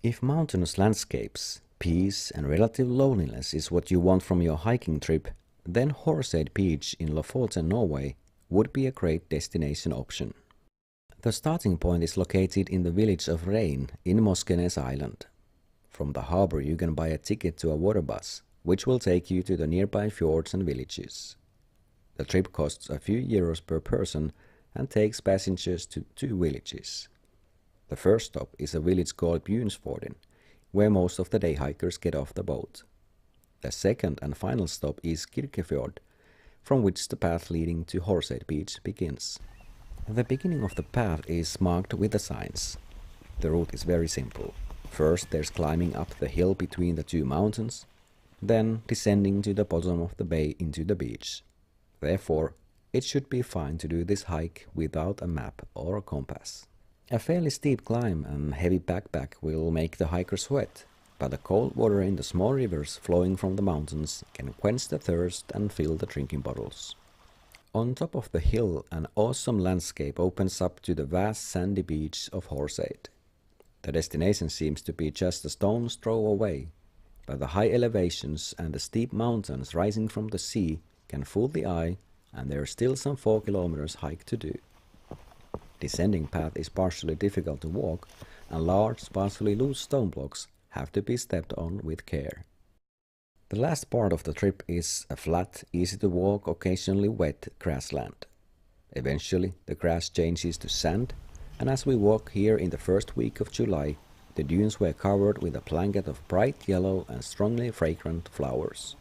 If mountainous landscapes, peace and relative loneliness is what you want from your hiking trip, then Horseid Beach in Lofoten, Norway would be a great destination option. The starting point is located in the village of Reine in Moskenes Island. From the harbor you can buy a ticket to a water bus, which will take you to the nearby fjords and villages. The trip costs a few euros per person and takes passengers to 2 villages. The first stop is a village called Bunesfjorden, where most of the day hikers get off the boat. The second and final stop is Kirkefjord, from which the path leading to Horseid Beach begins. The beginning of the path is marked with the signs. The route is very simple. First there's climbing up the hill between the 2 mountains, then descending to the bottom of the bay into the beach. Therefore, it should be fine to do this hike without a map or a compass. A fairly steep climb and heavy backpack will make the hiker sweat, but the cold water in the small rivers flowing from the mountains can quench the thirst and fill the drinking bottles. On top of the hill, an awesome landscape opens up to the vast sandy beach of Horseid. The destination seems to be just a stone's throw away, but the high elevations and the steep mountains rising from the sea can fool the eye, and there are still some 4 kilometers hike to do. Descending path is partially difficult to walk, and large, partially loose stone blocks have to be stepped on with care. The last part of the trip is a flat, easy to walk, occasionally wet grassland. Eventually the grass changes to sand, and as we walk here in the first week of July, the dunes were covered with a blanket of bright yellow and strongly fragrant flowers.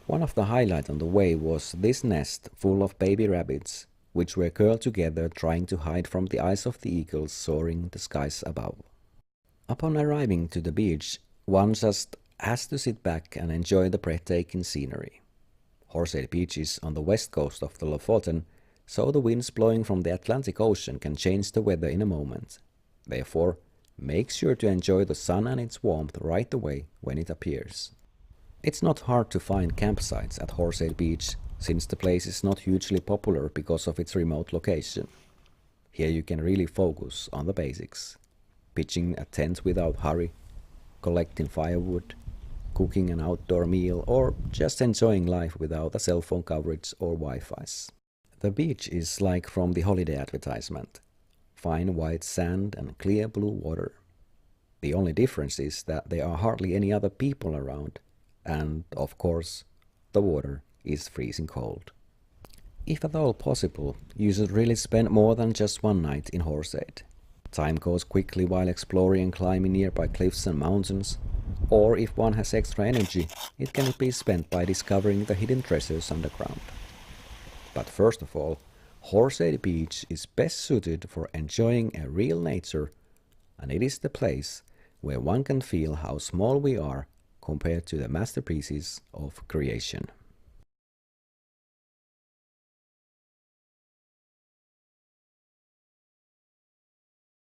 One of the highlights on the way was this nest full of baby rabbits, which were curled together trying to hide from the eyes of the eagles soaring the skies above. Upon arriving to the beach, one just has to sit back and enjoy the breathtaking scenery. Horseid Beach is on the west coast of the Lofoten, so the winds blowing from the Atlantic Ocean can change the weather in a moment. Therefore, make sure to enjoy the sun and its warmth right away when it appears. It's not hard to find campsites at Horseid Beach, since the place is not hugely popular because of its remote location. Here you can really focus on the basics: pitching a tent without hurry, collecting firewood, cooking an outdoor meal, or just enjoying life without a cell phone coverage or Wi-Fi's. The beach is like from the holiday advertisement: fine white sand and clear blue water. The only difference is that there are hardly any other people around, and, of course, the water is freezing cold. If at all possible, you should really spend more than just one night in Horseid. Time goes quickly while exploring and climbing nearby cliffs and mountains, or if one has extra energy, it can be spent by discovering the hidden treasures underground. But first of all, Horseid Beach is best suited for enjoying a real nature, and it is the place where one can feel how small we are compared to the masterpieces of creation.